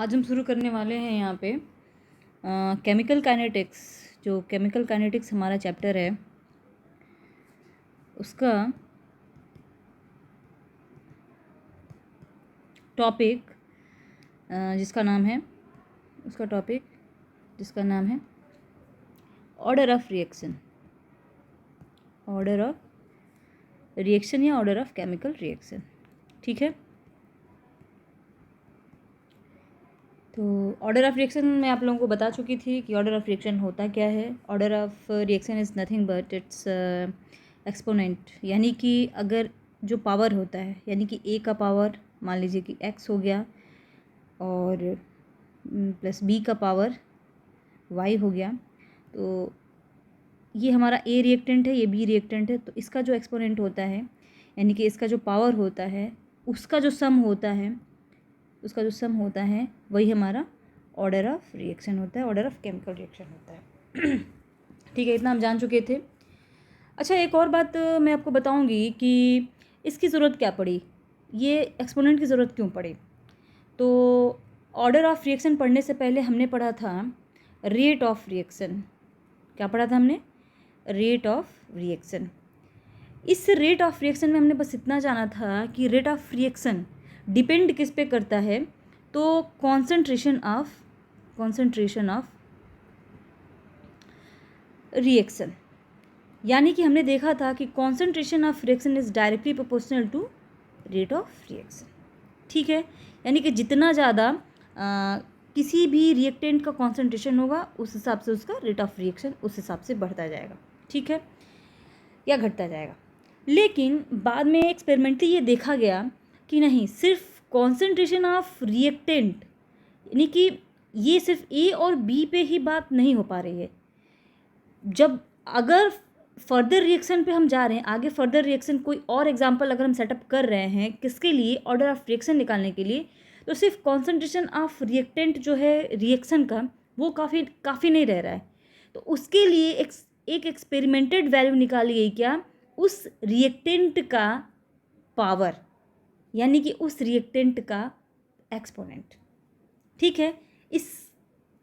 आज हम शुरू करने वाले हैं यहाँ पे केमिकल काइनेटिक्स। जो केमिकल काइनेटिक्स हमारा चैप्टर है उसका टॉपिक जिसका नाम है ऑर्डर ऑफ रिएक्शन या ऑर्डर ऑफ केमिकल रिएक्शन। ठीक है, तो ऑर्डर ऑफ रिएक्शन मैं आप लोगों को बता चुकी थी कि ऑर्डर ऑफ रिएक्शन होता क्या है। Order of reaction is nothing but it's exponent, यानी कि अगर जो पावर होता है, यानी कि ए का पावर मान लीजिए कि एक्स हो गया और प्लस बी का पावर वाई हो गया, तो ये हमारा ए रिएक्टेंट है, ये बी रिएक्टेंट है, तो इसका जो एक्सपोनेंट होता है यानी कि इसका जो पावर होता है उसका जो सम होता है वही हमारा ऑर्डर ऑफ रिएक्शन होता है, ऑर्डर ऑफ केमिकल रिएक्शन होता है। ठीक है, इतना हम जान चुके थे। अच्छा, एक और बात मैं आपको बताऊंगी कि इसकी ज़रूरत क्या पड़ी, ये एक्सपोनेंट की ज़रूरत क्यों पड़ी। तो ऑर्डर ऑफ रिएक्शन पढ़ने से पहले हमने पढ़ा था रेट ऑफ रिएक्शन। क्या पढ़ा था हमने? Rate of reaction. इस रेट ऑफ रिएक्शन में हमने बस इतना जाना था कि रेट ऑफ रिएक्शन डिपेंड किस पे करता है, तो कॉन्सेंट्रेशन ऑफ रिएक्शन। यानी कि हमने देखा था कि concentration of reaction is directly proportional to rate of reaction. ठीक है, यानी कि जितना ज़्यादा किसी भी रिएक्टेंट का कॉन्सेंट्रेशन होगा उस हिसाब से उसका रेट ऑफ रिएक्शन उस हिसाब से बढ़ता जाएगा। ठीक है, या घटता जाएगा। लेकिन बाद में एक्सपेरिमेंटली ये देखा गया कि नहीं, सिर्फ कॉन्सेंट्रेशन ऑफ रिएक्टेंट यानी कि ये सिर्फ ए और बी पे ही बात नहीं हो पा रही है। जब अगर फर्दर रिएक्शन पे हम जा रहे हैं, आगे फर्दर रिएक्शन कोई और एग्जांपल अगर हम सेटअप कर रहे हैं किसके लिए, ऑर्डर ऑफ रिएक्शन निकालने के लिए, तो सिर्फ कॉन्सेंट्रेशन ऑफ रिएक्टेंट जो है रिएक्शन का वो काफ़ी नहीं रह रहा है। तो उसके लिए एक एक्सपेरिमेंटेड वैल्यू निकाली गई, क्या? उस रिएक्टेंट का पावर, यानी कि उस रिएक्टेंट का एक्सपोनेंट। ठीक है,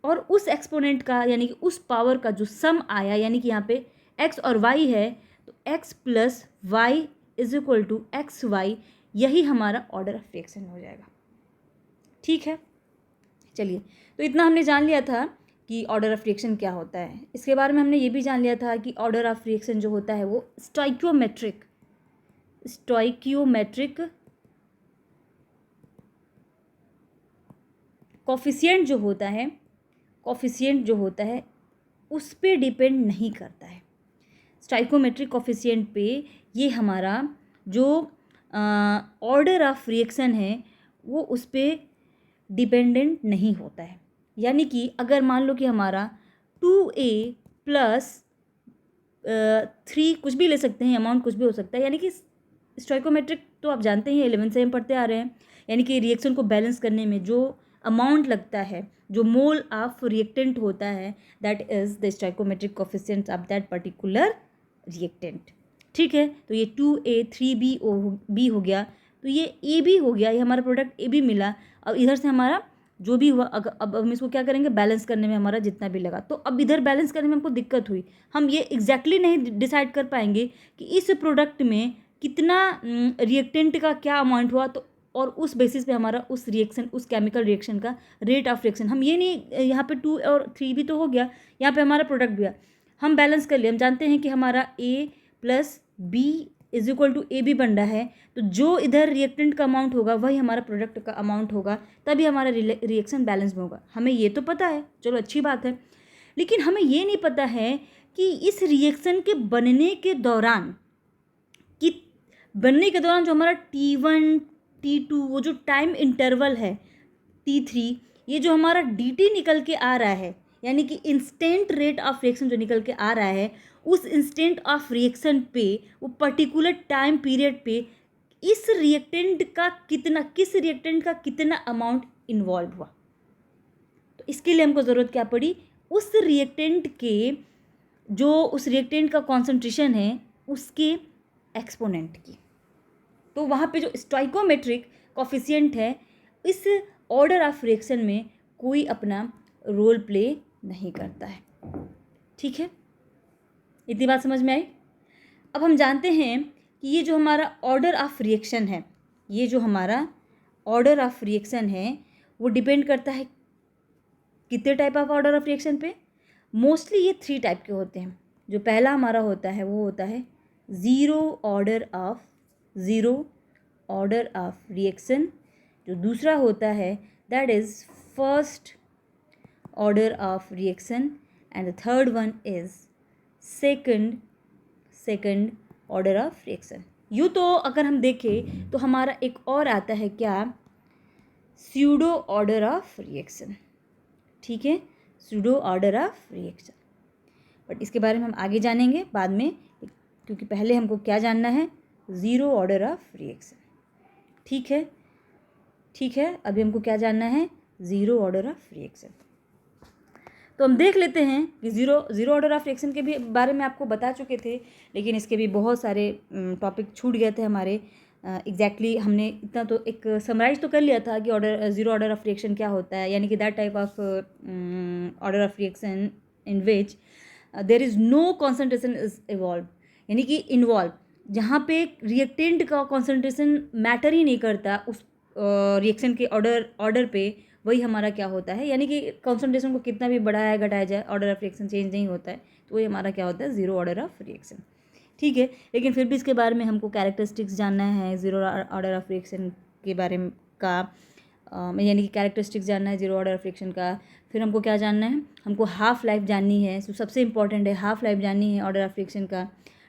और उस एक्सपोनेंट का यानी कि उस पावर का जो सम आया, यानी कि यहाँ पे x और y है, तो x plus y is equal to x y, यही हमारा ऑर्डर ऑफ रिएक्शन हो जाएगा। ठीक है, चलिए, तो इतना हमने जान लिया था कि ऑर्डर ऑफ रिएक्शन क्या होता है। इसके बारे में हमने ये भी जान लिया था कि ऑर्डर ऑफ रिएक्शन जो होता है वो स्टोइकियोमेट्रिक कोफिशिएंट जो होता है उस पे डिपेंड नहीं करता है। स्टोइकियोमेट्रिक कोफिशिएंट पे ये हमारा जो ऑर्डर ऑफ रिएक्शन है वो उस पर डिपेंडेंट नहीं होता है। यानी कि अगर मान लो कि हमारा 2a प्लस 3 कुछ भी ले सकते हैं, अमाउंट कुछ भी हो सकता है, यानी कि स्टोइकियोमेट्रिक तो आप जानते हैं 11 से हम पढ़ते आ रहे हैं, यानी कि रिएक्शन को बैलेंस करने में जो अमाउंट लगता है, जो मोल ऑफ रिएक्टेंट होता है, that is the stoichiometric coefficient of that particular reactant. ठीक है, तो ये 2a 3b हो गया, तो ये ए बी हो गया, ये हमारा प्रोडक्ट ए बी मिला। अब इधर से हमारा जो भी हुआ, अब हम इसको क्या करेंगे, बैलेंस करने में हमारा जितना भी लगा, तो अब इधर बैलेंस करने में हमको दिक्कत हुई। हम ये एग्जैक्टली नहीं डिसाइड कर पाएंगे कि इस प्रोडक्ट में कितना रिएक्टेंट का क्या अमाउंट हुआ, तो और उस बेसिस पे हमारा उस रिएक्शन, उस केमिकल रिएक्शन का रेट ऑफ रिएक्शन, हम ये नहीं, यहाँ पे 2 और 3 भी तो हो गया, यहाँ पे हमारा प्रोडक्ट भी है, हम बैलेंस कर लिए। हम जानते हैं कि हमारा A plus B is equal to A B बन रहा है, तो जो इधर रिएक्टेंट का अमाउंट होगा वही हमारा प्रोडक्ट का अमाउंट होगा, तभी हमारा रिएक्शन बैलेंस में होगा। हमें ये तो पता है, चलो अच्छी बात है, लेकिन हमें ये नहीं पता है कि इस रिएक्शन के बनने के दौरान जो हमारा T1 T2 वो जो टाइम इंटरवल है T3, ये जो हमारा dt निकल के आ रहा है, यानी कि इंस्टेंट रेट ऑफ रिएक्शन जो निकल के आ रहा है, उस इंस्टेंट ऑफ रिएक्शन पे, वो पर्टिकुलर टाइम पीरियड पे किस रिएक्टेंट का कितना अमाउंट इन्वॉल्व हुआ। तो इसके लिए हमको ज़रूरत क्या पड़ी, उस रिएक्टेंट का कॉन्सेंट्रेशन है उसके एक्सपोनेंट की। तो वहाँ पे जो स्टोइकियोमेट्रिक कोफिशिएंट है, इस ऑर्डर ऑफ रिएक्शन में कोई अपना रोल प्ले नहीं करता है। ठीक है, इतनी बात समझ में आई। अब हम जानते हैं कि ये जो हमारा ऑर्डर ऑफ रिएक्शन है, ये जो हमारा ऑर्डर ऑफ रिएक्शन है वो डिपेंड करता है कितने type of order of reaction पे। मोस्टली ये 3 टाइप के होते हैं। जो पहला हमारा होता है वो होता है ज़ीरो ऑर्डर ऑफ रिएक्शन। जो दूसरा होता है that is first order of reaction and the third one is second order of reaction. यूँ तो अगर हम देखें तो हमारा एक और आता है क्या, स्यूडो ऑर्डर ऑफ रिएक्शन। ठीक है, pseudo order of reaction, but इसके बारे में हम आगे जानेंगे बाद में, क्योंकि पहले हमको क्या जानना है, ज़ीरो ऑर्डर ऑफ रिएक्शन। ठीक है, अभी हमको क्या जानना है, ज़ीरो ऑर्डर ऑफ रिएक्शन। तो हम देख लेते हैं कि ज़ीरो ऑर्डर ऑफ रिएक्शन के भी बारे में आपको बता चुके थे, लेकिन इसके भी बहुत सारे टॉपिक छूट गए थे हमारे। एग्जैक्टली हमने इतना तो एक समराइज तो कर लिया था कि ज़ीरो ऑर्डर ऑफ रिएक्शन क्या होता है, यानी कि that type of order of reaction in which there is no concentration is evolve, यानी कि इन्वॉल्व, जहाँ पे रिएक्टेंट का कॉन्सेंट्रेशन मैटर ही नहीं करता उस रिएक्शन के ऑर्डर पे, वही हमारा क्या होता है, यानी कि कॉन्सेंट्रेशन को कितना भी बढ़ाया घटाया जाए ऑर्डर ऑफ रिएक्शन चेंज नहीं होता है, तो वही हमारा क्या होता है, ज़ीरो ऑर्डर ऑफ रिएक्शन। ठीक है, लेकिन फिर भी इसके बारे में हमको कैरेक्टरिस्टिक्स जानना है ज़ीरो ऑर्डर ऑफ रिएक्शन के बारे में का, यानी कि कैरेक्टरिस्टिक्स जानना है ज़ीरो ऑर्डर ऑफ रिएक्शन का। फिर हमको क्या जानना है, हमको हाफ लाइफ जाननी है, सबसे इंपॉर्टेंट है हाफ लाइफ जाननी है ऑर्डर ऑफ रिएक्शन का।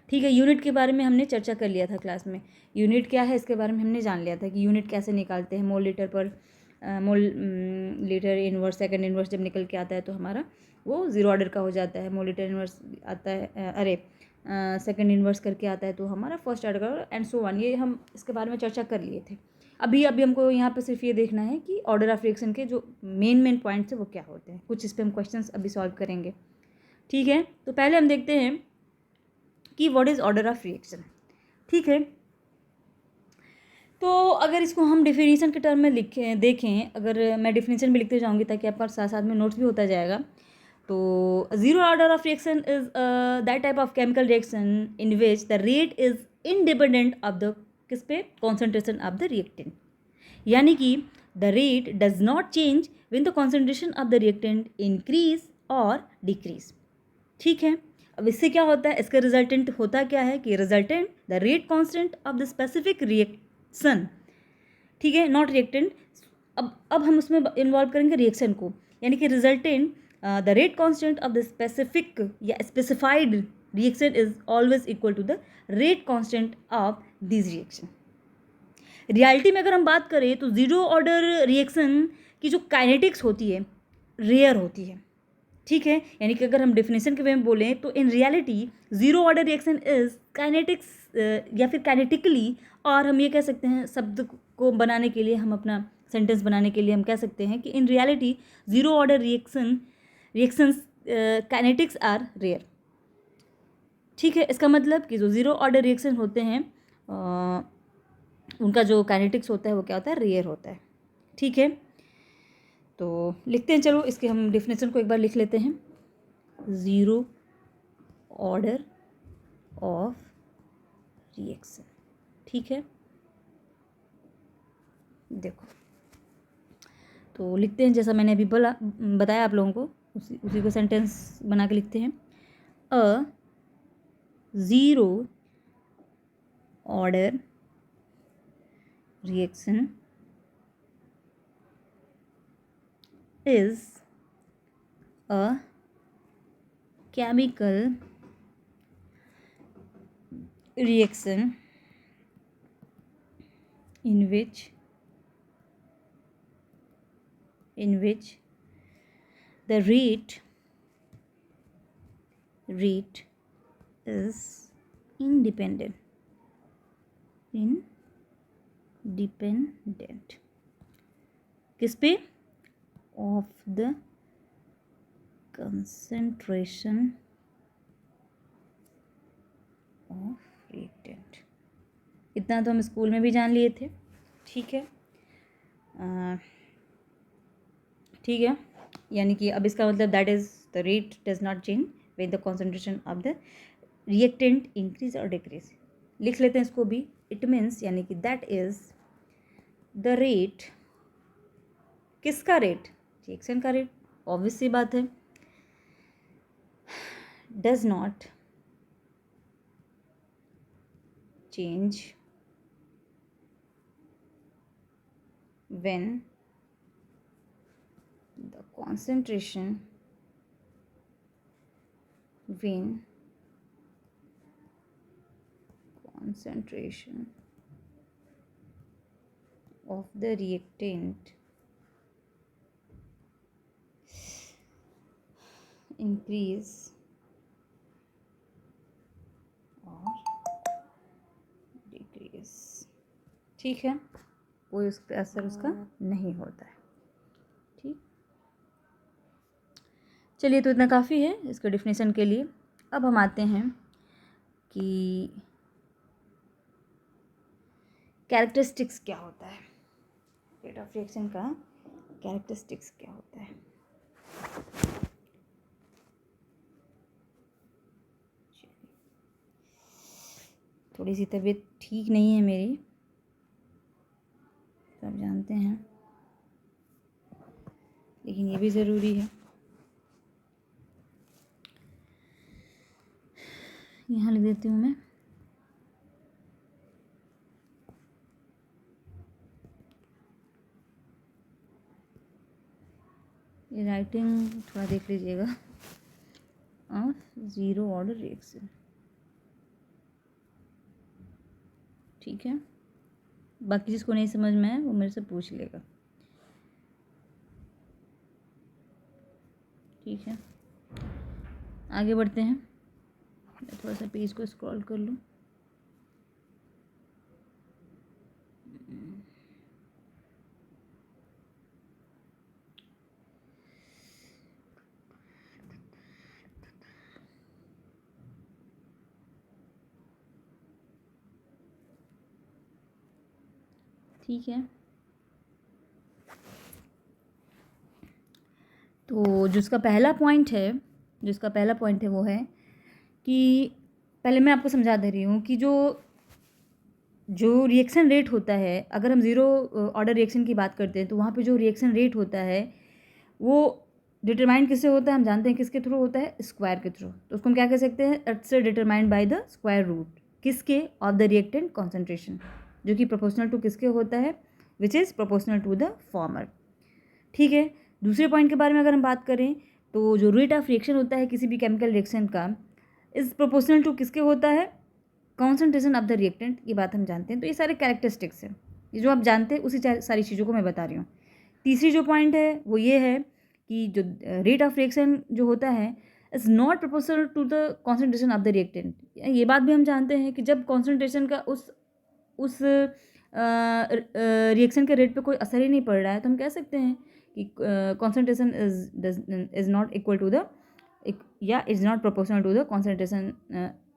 ठीक है, यूनिट के बारे में हमने चर्चा कर लिया था क्लास में, यूनिट क्या है इसके बारे में हमने जान लिया था कि यूनिट कैसे निकालते हैं। मोल लीटर पर mole litre inverse second inverse जब निकल के आता है तो हमारा वो ज़ीरो ऑर्डर का हो जाता है। मोल लीटर इनवर्स आता है, सेकंड इनवर्स करके आता है तो हमारा फर्स्ट ऑर्डर का, एंड सो वन। ये हम इसके बारे में चर्चा कर लिए थे। अभी हमको यहाँ पे सिर्फ ये देखना है कि ऑर्डर ऑफ रिएक्शन के जो मेन पॉइंट्स है वो क्या होते हैं। कुछ इस पर हम क्वेश्चंस अभी सॉल्व करेंगे। ठीक है, तो पहले हम देखते हैं कि what is order of reaction. ठीक है, तो अगर इसको हम डेफिनेशन के टर्म में देखें, अगर मैं डेफिनेशन भी लिखते जाऊँगी ताकि आपका साथ साथ में नोट्स भी होता जाएगा। तो zero order of reaction is that type of chemical reaction in which the rate is independent of the किस पे, कॉन्सेंट्रेशन ऑफ द रिएक्टेंट, यानी कि the rate does not change when the concentration of the reactant increase और decrease. ठीक है, अब इससे क्या होता है, इसका रिजल्टेंट होता क्या है कि resultant the rate constant of the specific reaction. ठीक है, नॉट रिएक्टेंट। अब हम उसमें इन्वॉल्व करेंगे रिएक्शन को, यानी कि resultant the rate constant of the specific या specified reaction is always equal to the rate constant of this reaction. Reality में अगर हम बात करें तो ज़ीरो ऑर्डर रिएक्शन की जो काइनेटिक्स होती है रेयर होती है। ठीक है, यानी कि अगर हम डेफिनेशन के वे में बोलें तो इन reality zero order reaction is kinetics या फिर काइनेटिकली, और हम ये कह सकते हैं शब्द को बनाने के लिए, हम अपना सेंटेंस बनाने के लिए हम कह सकते हैं कि in reality zero order reactions kinetics are rare. ठीक है, इसका मतलब कि जो ज़ीरो ऑर्डर रिएक्शन होते हैं उनका जो काइनेटिक्स होता है वो क्या होता है, रेयर होता है। ठीक है, तो लिखते हैं, चलो इसके हम डेफिनेशन को एक बार लिख लेते हैं। Zero order of reaction. ठीक है, देखो तो लिखते हैं जैसा मैंने अभी बताया आप लोगों को, उसी को सेंटेंस बना के लिखते हैं। A zero order reaction is a chemical reaction in which the rate is independent किस पे, of the concentration of reactant। इतना तो हम स्कूल में भी जान लिए थे। ठीक है, ठीक है, यानी कि अब इसका मतलब that is the rate does not change with the concentration of the reactant increase और डिक्रीज। लिख लेते हैं इसको भी। इट मीन्स यानी कि दैट इज द रेट, किसका रेट, रिएक्शन का रेट, ऑब्वियस सी बात है, does not change when the concentration of the reactant increase or decrease। ठीक है, कोई उस पर असर उसका नहीं होता है। ठीक, चलिए, तो इतना काफ़ी है इसके डिफिनेशन के लिए। अब हम आते हैं कि कैरेक्टरिस्टिक्स क्या होता है, रेट ऑफ रिएक्शन का कैरेक्टरिस्टिक्स क्या होता है। थोड़ी सी तबीयत ठीक नहीं है मेरी, सब जानते हैं, लेकिन ये भी ज़रूरी है। यहाँ लिख देती हूँ मैं। ये राइटिंग थोड़ा देख लीजिएगा। ऑफ ज़ीरो ऑर्डर रिएक्शन, ठीक है, बाकी जिसको नहीं समझ में आए वो मेरे से पूछ लेगा। ठीक है, आगे बढ़ते हैं। मैं थोड़ा सा पेज को स्क्रॉल कर लूँ। ठीक है, तो जिसका पहला पॉइंट है वो है कि पहले मैं आपको समझा दे रही हूँ कि जो रिएक्शन रेट होता है, अगर हम ज़ीरो ऑर्डर रिएक्शन की बात करते हैं तो वहाँ पे जो रिएक्शन रेट होता है वो डिटरमाइंड किससे होता है, हम जानते हैं किसके थ्रू होता है, स्क्वायर के थ्रू। तो उसको हम क्या कह सकते हैं, it's determined by the square root किसके, ऑफ द रिएक्टेंट कॉन्सेंट्रेशन, जो कि प्रोपोर्शनल टू किसके होता है, which is proportional to the former. ठीक है, दूसरे पॉइंट के बारे में अगर हम बात करें तो जो रेट ऑफ रिएक्शन होता है किसी भी केमिकल रिएक्शन का इज़ प्रोपोर्शनल टू किसके होता है, कॉन्सेंट्रेशन ऑफ द रिएक्टेंट। ये बात हम जानते हैं। तो ये सारे कैरेक्टरिस्टिक्स हैं, ये जो आप जानते हैं उसी सारी चीज़ों को मैं बता रही हूँ। तीसरी जो पॉइंट है वो ये है कि जो रेट ऑफ रिएक्शन जो होता है is not proportional to the concentration of the reactant. ये बात भी हम जानते हैं कि जब कॉन्सेंट्रेशन का उस रिएक्शन के रेट पे कोई असर ही नहीं पड़ रहा है तो हम कह सकते हैं कि concentration is not equal to the या is not proportional to the concentration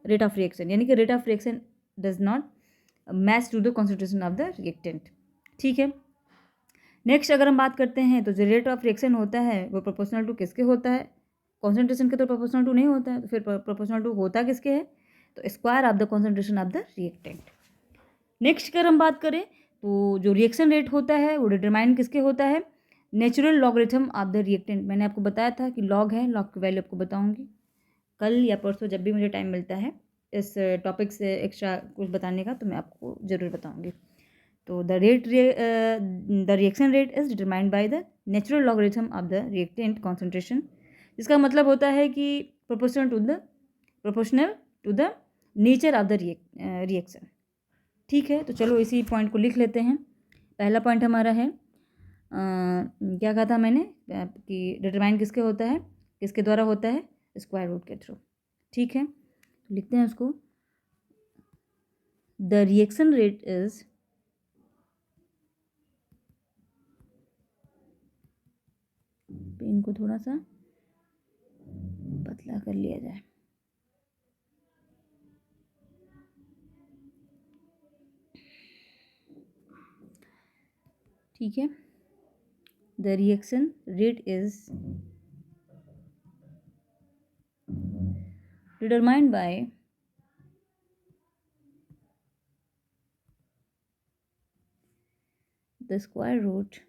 rate of reaction, यानी कि rate of reaction does not match to the concentration of the reactant. ठीक है, नेक्स्ट अगर हम बात करते हैं तो जो रेट ऑफ रिएक्शन होता है वो प्रोपोर्शनल टू किसके होता है, कॉन्सेंट्रेशन के तो प्रोपोर्शनल टू नहीं होता है, तो फिर प्रोपोर्शनल टू होता किसके है, तो square of the concentration of the reactant. Next अगर हम बात करें तो जो रिएक्शन रेट होता है वो डिटरमाइन किसके होता है, natural logarithm of the reactant. मैंने आपको बताया था कि लॉग है, लॉग की वैल्यू आपको बताऊंगी कल या परसों जब भी मुझे टाइम मिलता है इस टॉपिक से एक्स्ट्रा कुछ बताने का, तो मैं आपको ज़रूर बताऊंगी। तो the reaction rate is determined by the natural logarithm of the reactant concentration, जिसका मतलब होता है कि proportional to the nature of the reaction. ठीक है, तो चलो इसी पॉइंट को लिख लेते हैं। पहला पॉइंट हमारा है क्या कहा था मैंने कि डिटरमाइन किसके होता है, किसके द्वारा होता है, स्क्वायर रूट के थ्रू। ठीक है, तो लिखते हैं उसको, the reaction rate is pen को थोड़ा सा पतला कर लिया जाए। ठीक है, the reaction rate is determined by the square root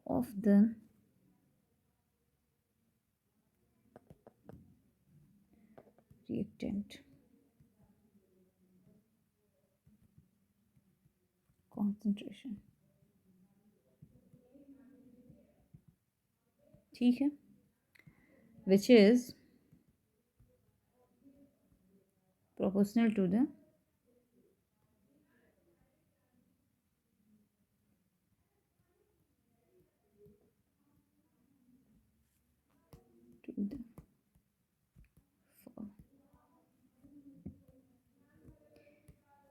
of the reactant concentration. ठीक है, which is proportional to the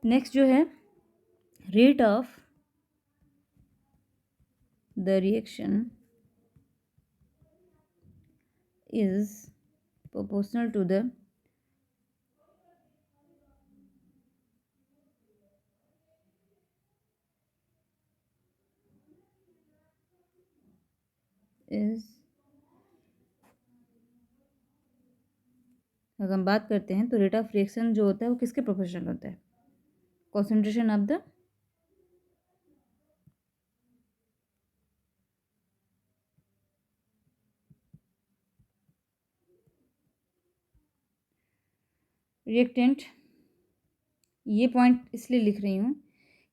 next जो है rate of the reaction is proportional to the is अगर हम बात करते हैं तो रेट ऑफ रिएक्शन जो होता है वो किसके प्रोपोर्शनल होता है? Concentration of the reactant. ये पॉइंट इसलिए लिख रही हूँ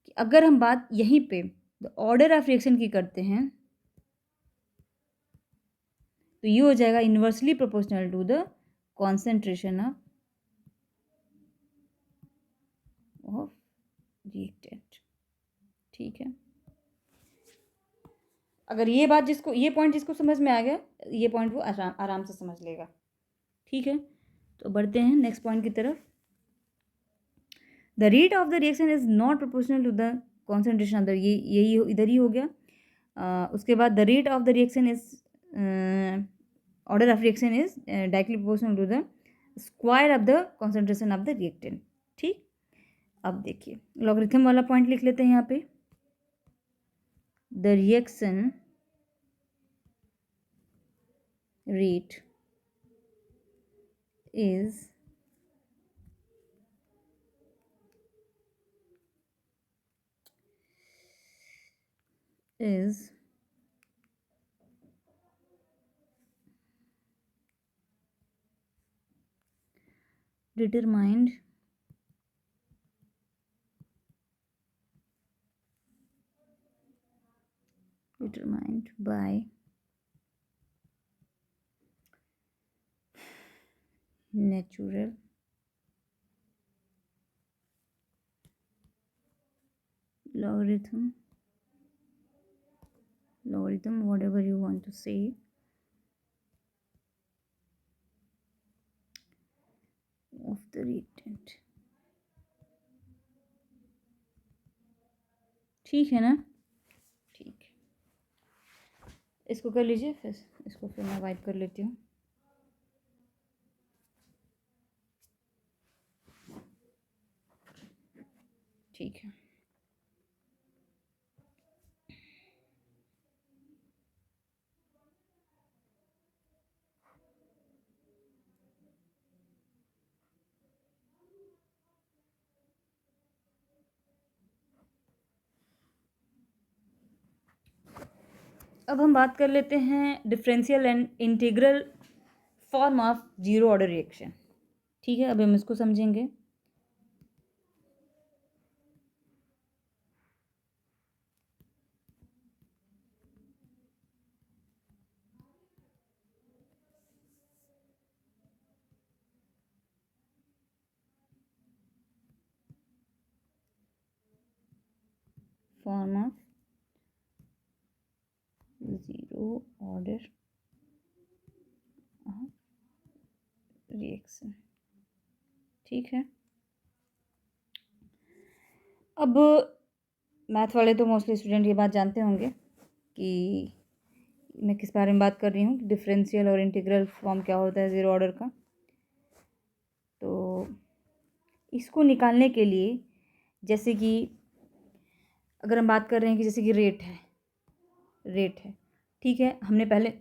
कि अगर हम बात यहीं पे द ऑर्डर ऑफ रिएक्शन की करते हैं तो ये हो जाएगा inversely proportional to the concentration of reactant. ठीक है, अगर ये बात ये पॉइंट जिसको समझ में आ गया, ये पॉइंट वो आराम से समझ लेगा। ठीक है, तो बढ़ते हैं नेक्स्ट पॉइंट की तरफ। The rate of the reaction is not proportional to the concentration of the, यही इधर ही हो गया। उसके बाद the rate of the reaction is order of reaction is directly proportional to the square of the concentration of the reactant. ठीक, अब देखिए लॉगरिथम वाला पॉइंट लिख लेते हैं यहाँ पे। The reaction rate is determined by natural logarithm, whatever you want to say, of the reactant। ठीक है ना? ठीक, इसको कर लीजिए, फिर इसको फिर मैं वाइप कर लेती हूँ। ठीक है, अब हम बात कर लेते हैं differential and integral form of zero order reaction. ठीक है, अब हम इसको समझेंगे। Form of zero order reaction. ठीक है, अब मैथ वाले तो मोस्टली स्टूडेंट ये बात जानते होंगे कि मैं किस बारे में बात कर रही हूँ, डिफरेंशियल और इंटीग्रल फॉर्म क्या होता है ज़ीरो ऑर्डर का। तो इसको निकालने के लिए जैसे कि अगर हम बात कर रहे हैं कि जैसे कि रेट है, ठीक है, हमने पहले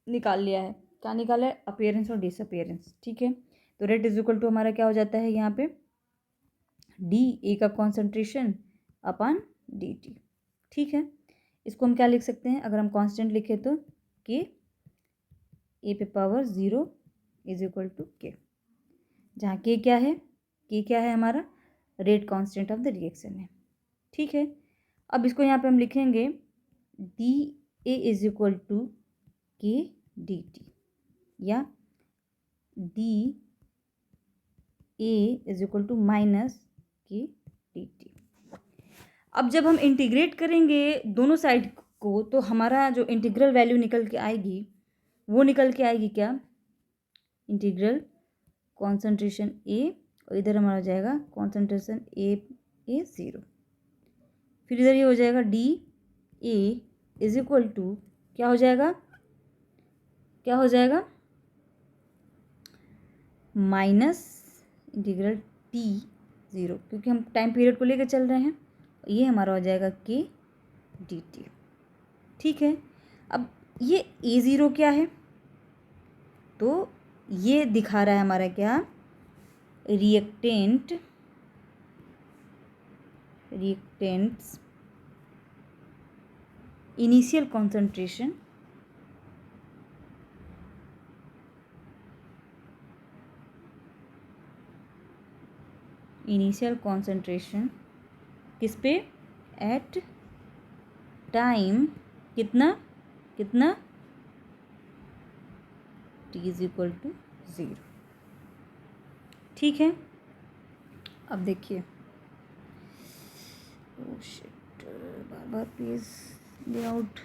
निकाल लिया है, क्या निकाला है, अपीयरेंस और डिसअपीयरेंस, ठीक है। तो रेट इज इक्वल टू हमारा क्या हो जाता है यहाँ पे डी ए का कॉन्सेंट्रेशन अपन डी टी, ठीक है। इसको हम क्या लिख सकते हैं, अगर हम कांस्टेंट लिखें तो के ए पे पावर 0 इज इक्वल टू के, जहाँ के क्या है, के क्या है हमारा rate constant of the reaction है, ठीक है। अब इसको यहाँ पे हम लिखेंगे d A is equal to k d t या d A is equal to minus k d t. अब जब हम इंटीग्रेट करेंगे दोनों साइड को तो हमारा जो इंटीग्रल वैल्यू निकल के आएगी वो निकल के आएगी क्या, इंटीग्रल कॉन्सेंट्रेशन ए और इधर हमारा हो जाएगा कॉन्सेंट्रेशन ए 0, फिर इधर ये हो जाएगा d A is equal to क्या हो जाएगा, माइनस इंटीग्रल टी 0, क्योंकि हम टाइम पीरियड को लेकर चल रहे हैं, ये हमारा हो जाएगा के डी टी, ठीक है। अब ये A0 क्या है, तो ये दिखा रहा है हमारा क्या, रिएक्टेंट्स इनिशियल कॉन्सेंट्रेशन किस पे, एट टाइम कितना t इज इक्वल टू 0, ठीक है। अब देखिए शिट, बार प्लीज लेआउट,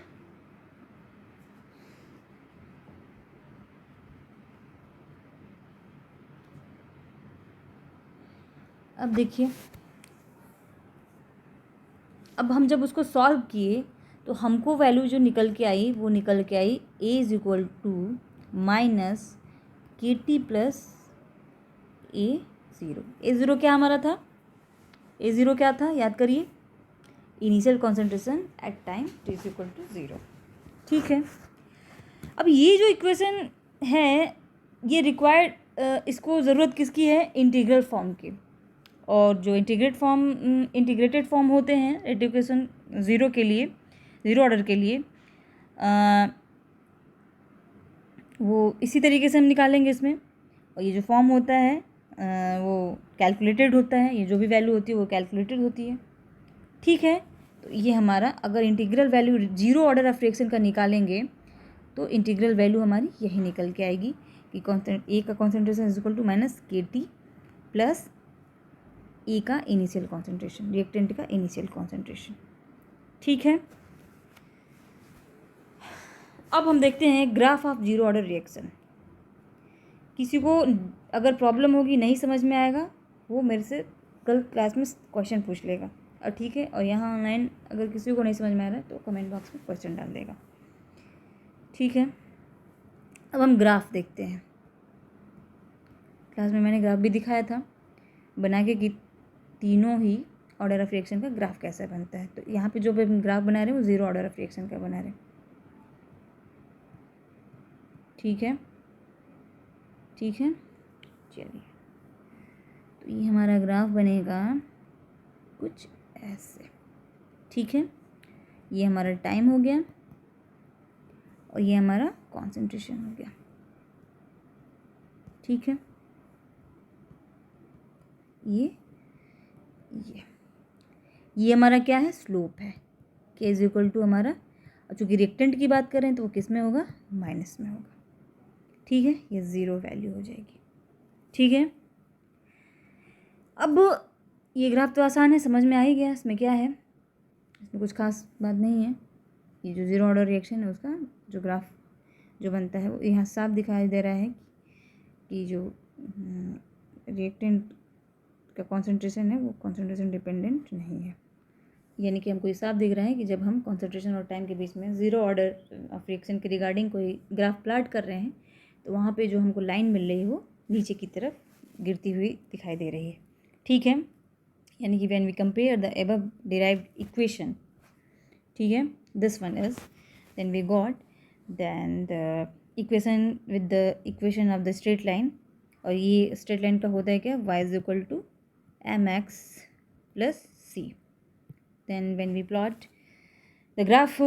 अब देखिए, अब हम जब उसको सॉल्व किए तो हमको वैल्यू जो निकल के आई वो निकल के आई a is equal to minus k t plus A0 क्या हमारा था, A0 क्या था याद करिए, initial concentration at time t is equal to 0, ठीक है। अब ये जो इक्वेशन है ये रिक्वायर्ड, इसको ज़रूरत किसकी है, इंटीग्रल फॉर्म की, और जो इंटीग्रेटेड फॉर्म होते हैं एजुकेशन ज़ीरो ऑर्डर के लिए वो इसी तरीके से हम निकालेंगे इसमें, और ये जो फॉर्म होता है वो कैलकुलेटेड होता है, ये जो भी वैल्यू होती है वो कैलकुलेटेड होती है, ठीक है। तो ये हमारा अगर integral value 0 order of reaction का निकालेंगे तो इंटीग्रल वैल्यू हमारी यही निकल के आएगी कि ए का concentration is equal to minus k t plus A का इनिशियल कॉन्सेंट्रेशन, रिएक्टेंट का इनिशियल कॉन्सेंट्रेशन, ठीक है। अब हम देखते हैं ग्राफ ऑफ 0 ऑर्डर रिएक्शन। किसी को अगर प्रॉब्लम होगी नहीं समझ में आएगा वो मेरे से कल क्लास में क्वेश्चन पूछ लेगा, और ठीक है, और यहाँ ऑनलाइन अगर किसी को नहीं समझ में आ रहा है तो कमेंट बॉक्स में क्वेश्चन डाल देगा, ठीक है। अब हम ग्राफ देखते हैं, क्लास में मैंने ग्राफ भी दिखाया था बना के कि तीनों ही ऑर्डर ऑफ रिएक्शन का ग्राफ कैसा बनता है। तो यहाँ पे जो भी हम ग्राफ बना रहे हैं वो 0 ऑर्डर ऑफ रिएक्शन का बना रहे हैं, ठीक है, चलिए। तो ये हमारा ग्राफ बनेगा कुछ ऐसे, ठीक है। ये हमारा टाइम हो गया और ये हमारा कॉन्सेंट्रेशन हो गया, ठीक है। ये हमारा क्या है, स्लोप है, के इज इक्वल टू हमारा, और चूँकि रिएक्टेंट की बात करें तो वो किस में होगा, माइनस में होगा, ठीक है। ये 0 वैल्यू हो जाएगी, ठीक है। अब ये ग्राफ तो आसान है, समझ में आ ही गया, इसमें क्या है, इसमें कुछ खास बात नहीं है। ये जो 0 ऑर्डर रिएक्शन है उसका जो ग्राफ जो बनता है वो यहाँ साफ दिखाई दे रहा है कि जो रिएक्टेंट का कॉन्सेंट्रेशन है वो कॉन्सेंट्रेशन डिपेंडेंट नहीं है, यानी कि हमको ये साफ दिख रहा है कि जब हम कॉन्सेंट्रेशन और टाइम के बीच में 0 ऑर्डर ऑफ रिएक्शन के रिगार्डिंग कोई ग्राफ प्लाट कर रहे हैं तो वहाँ पे जो हमको लाइन मिल रही है वो नीचे की तरफ गिरती हुई दिखाई दे रही है, ठीक है, यानी कि when we compare the above derived equation, ठीक है, this one is, then we got then the equation with the equation of the straight line, और ये स्ट्रेट लाइन का होता है क्या, y is equal to m x plus c. Then when we plot the graph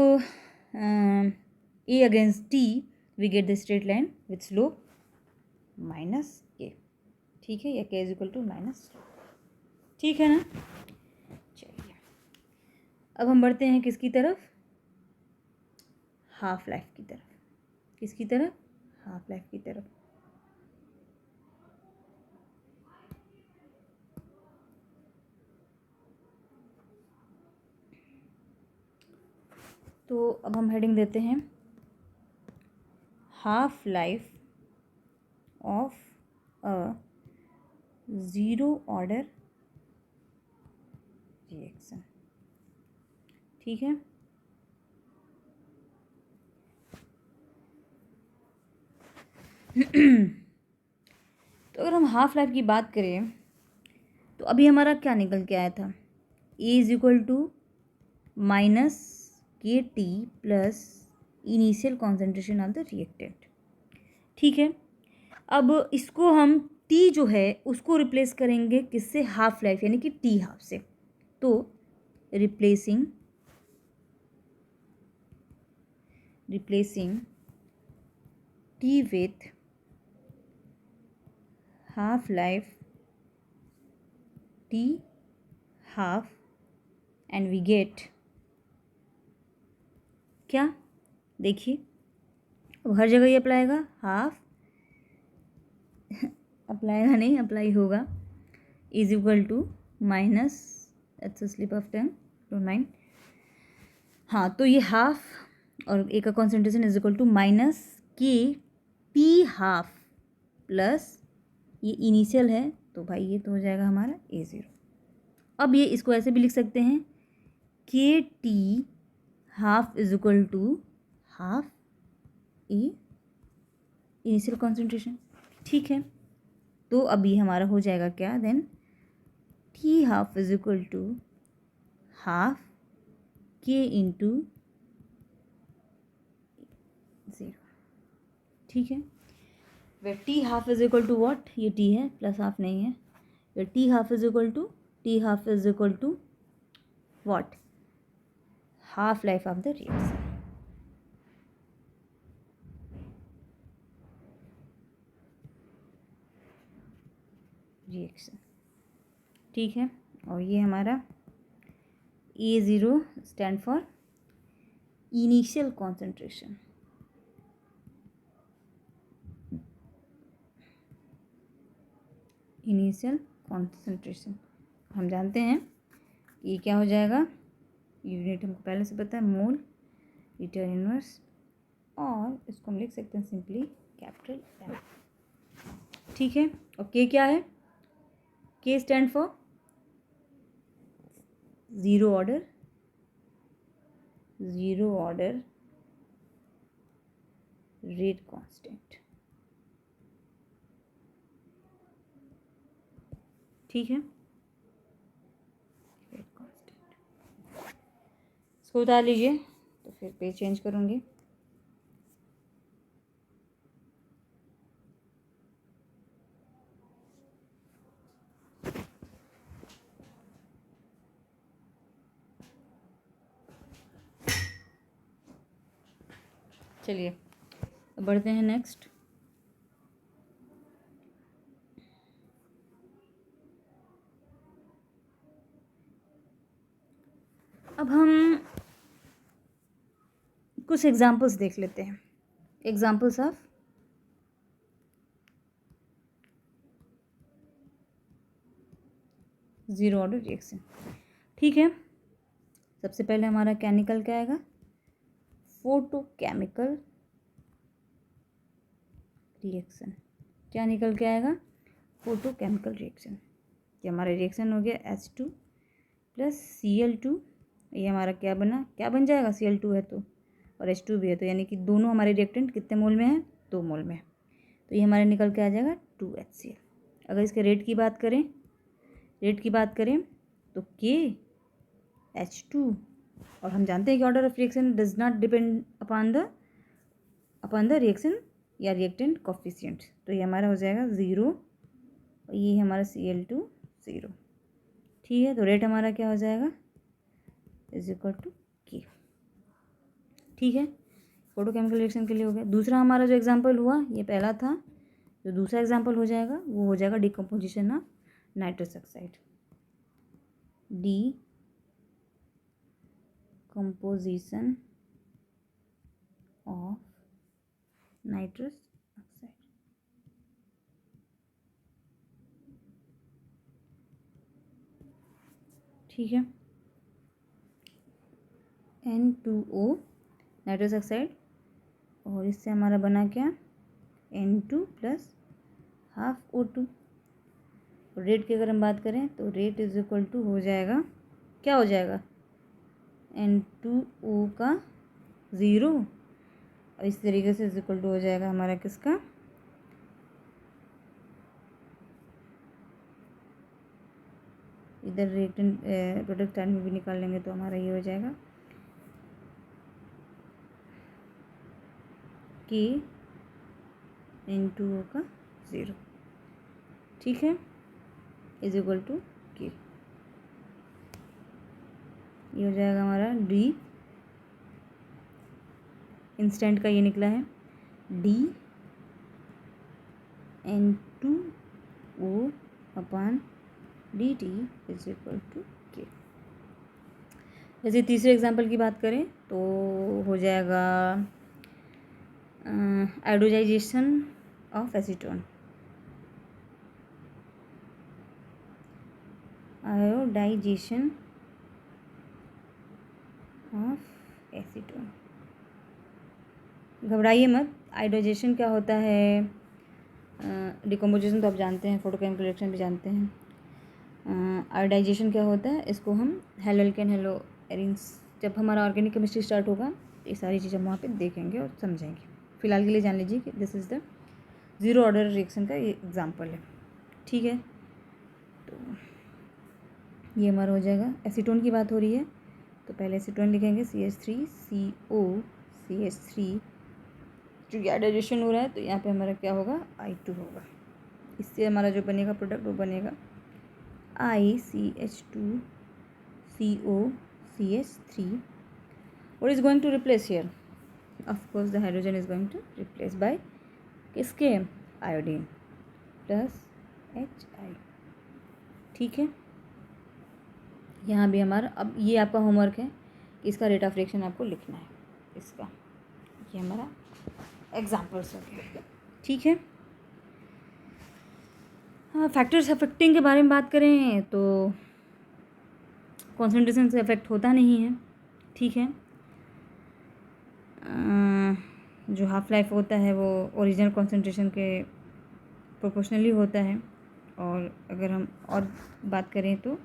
a against t, we get the straight line with slope minus k. ठीक है, या k is equal to minus, ठीक है ना. चलिए अब हम बढ़ते हैं किसकी तरफ, हाफ लाइफ की तरफ. किसकी तरफ, हाफ लाइफ की तरफ. तो अब हम हेडिंग देते हैं half life of a zero order reaction. ठीक है, तो अगर हम हाफ लाइफ की बात करें तो अभी हमारा क्या निकल के आया था, ए is equal to minus k t plus initial concentration of the reactant. ठीक है, अब इसको हम टी जो है उसको रिप्लेस करेंगे किससे, हाफ लाइफ यानी कि टी हाफ से. तो replacing t with half life t half and we get क्या, देखिए अब हर जगह ये अप्लाई होगा, हाफ अप्लाई नहीं, अप्लाई होगा, is equal to minus, that's a slip of tongue, don't mind. हाँ, तो ये हाफ और ए का concentration is equal to minus k T half plus ये इनिशियल है, तो भाई ये तो हो जाएगा हमारा ए ज़ीरो. अब ये इसको ऐसे भी लिख सकते हैं, के T half is equal to half A initial concentration. ठीक है, तो अभी हमारा हो जाएगा क्या, then T half is equal to half K into zero. ठीक है, way T half is equal to what, ये टी है प्लस हाफ नहीं है, way T half is equal to what, half life of the reaction. ठीक है, और ये हमारा A zero stand for initial concentration. Initial concentration हम जानते हैं ये क्या हो जाएगा, यूनिट हमको पहले से पता है, मोल लीटर इनवर्स, और इसको हम लिख सकते हैं सिंपली कैपिटल एम. ठीक है, और के क्या है, के stand for zero order rate constant. ठीक है, रेट कांस्टेंट. इसको उतार लीजिए, तो फिर पेज चेंज करूँगी. चलिए बढ़ते हैं नेक्स्ट. अब हम कुछ एग्जांपल्स देख लेते हैं, examples of zero order reaction. ठीक है, सबसे पहले हमारा क्या निकल के आएगा, फोटोकेमिकल रिएक्शन. क्या निकल के आएगा, फोटोकेमिकल रिएक्शन. ये हमारा रिएक्शन हो गया H2 प्लस Cl2. ये हमारा क्या बना, क्या बन जाएगा, Cl2 है तो और H2 भी है, तो यानी कि दोनों हमारे रिएक्टेंट कितने मोल में है, 2 मोल में. तो ये हमारे निकल के आ जाएगा 2HCl. अगर इसके रेट की बात करें रेट की बात करें तो KH2, और हम जानते हैं कि order of reaction does not depend upon the reaction या रिएक्टेंट कोफिशिएंट, तो ये हमारा हो जाएगा 0 और ये हमारा Cl2 0। ठीक है, तो रेट हमारा क्या हो जाएगा इज इक्वल टू K। ठीक है, फोटोकेमिकल रिएक्शन के लिए हो गया। दूसरा हमारा जो एग्जांपल हुआ ये पहला था, जो दूसरा एग्जांपल हो जाएगा वो हो जाएगा decomposition of nitrous oxide. Decomposition of nitrous oxide. ठीक है, N2O नाइट्रस ऑक्साइड, और इससे हमारा बना क्या N2 plus half O2। Rate की अगर हम बात करें तो रेट इज इक्वल टू हो जाएगा, क्या हो जाएगा N2O का 0, और इस तरीके से इज इक्वल टू हो जाएगा हमारा किसका इधर रिएक्टेंट प्रोडक्ट साइड में भी निकाल लेंगे तो हमारा ये हो जाएगा कि N2O का 0। ठीक है, इज इक्वल टू K। ये हो जाएगा हमारा D इंस्टेंट का ये निकला है D N2O upon dt is equal to K। जैसे तीसरे एग्जांपल की बात करें तो हो जाएगा iodization of acetone. Iodization of acetone, घबराइए मत। आयोडाइजेशन क्या होता है, डिकम्पोजिशन तो आप जानते हैं, फोटोकेमिकल रिएक्शन भी जानते हैं। आयोडाइजेशन क्या होता है, इसको हम हेलोल्केन हेलो एरिन्स, जब हमारा ऑर्गेनिक केमिस्ट्री स्टार्ट होगा ये सारी चीज़ें हम वहाँ पे देखेंगे और समझेंगे। फिलहाल के लिए जान लीजिए कि this is the 0 order reaction का ये एग्जाम्पल है। ठीक है, तो ये हमारा हो जाएगा। एसीटोन की बात हो रही है तो पहले एसीटोन लिखेंगे CH3CO CH3, जो आयोडाइजेशन हो रहा है तो यहाँ पे हमारा क्या होगा I2 होगा। इससे हमारा जो बनेगा प्रोडक्ट वो बनेगा ICH2CO CH3। What is going to replace here? Of course the hydrogen is going to replace by किसके आयोडीन प्लस HI। ठीक है, यहाँ भी हमारा, अब ये आपका होमवर्क है कि इसका रेट ऑफ रिएक्शन आपको लिखना है इसका। ये हमारा एग्जाम्पल्स हो गया। ठीक है, हाँ, फैक्टर्स अफेक्टिंग के बारे में बात करें तो कॉन्सेंट्रेशन से अफेक्ट होता नहीं है। ठीक है, जो हाफ लाइफ होता है वो ओरिजिनल कॉन्सेंट्रेशन के प्रोपोर्शनली होता है, और अगर हम और बात करें तो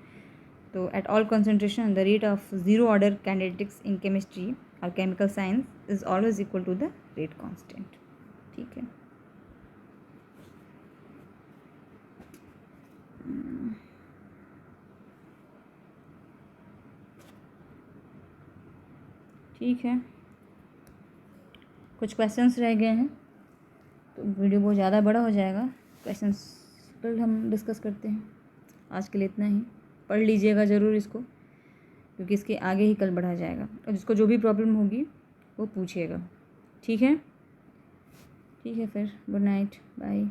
at all concentration the rate of 0 order kinetics in chemistry और chemical science is always equal to the rate constant. ठीक है, ठीक है, कुछ क्वेश्चंस रह गए हैं तो वीडियो बहुत ज़्यादा बड़ा हो जाएगा। क्वेश्चंस कल हम डिस्कस करते हैं, आज के लिए इतना ही। पढ़ लीजिएगा ज़रूर इसको, क्योंकि इसके आगे ही कल बढ़ा जाएगा, और जिसको जो भी प्रॉब्लम होगी वो पूछिएगा। ठीक है, ठीक है, फिर गुड नाइट, बाय।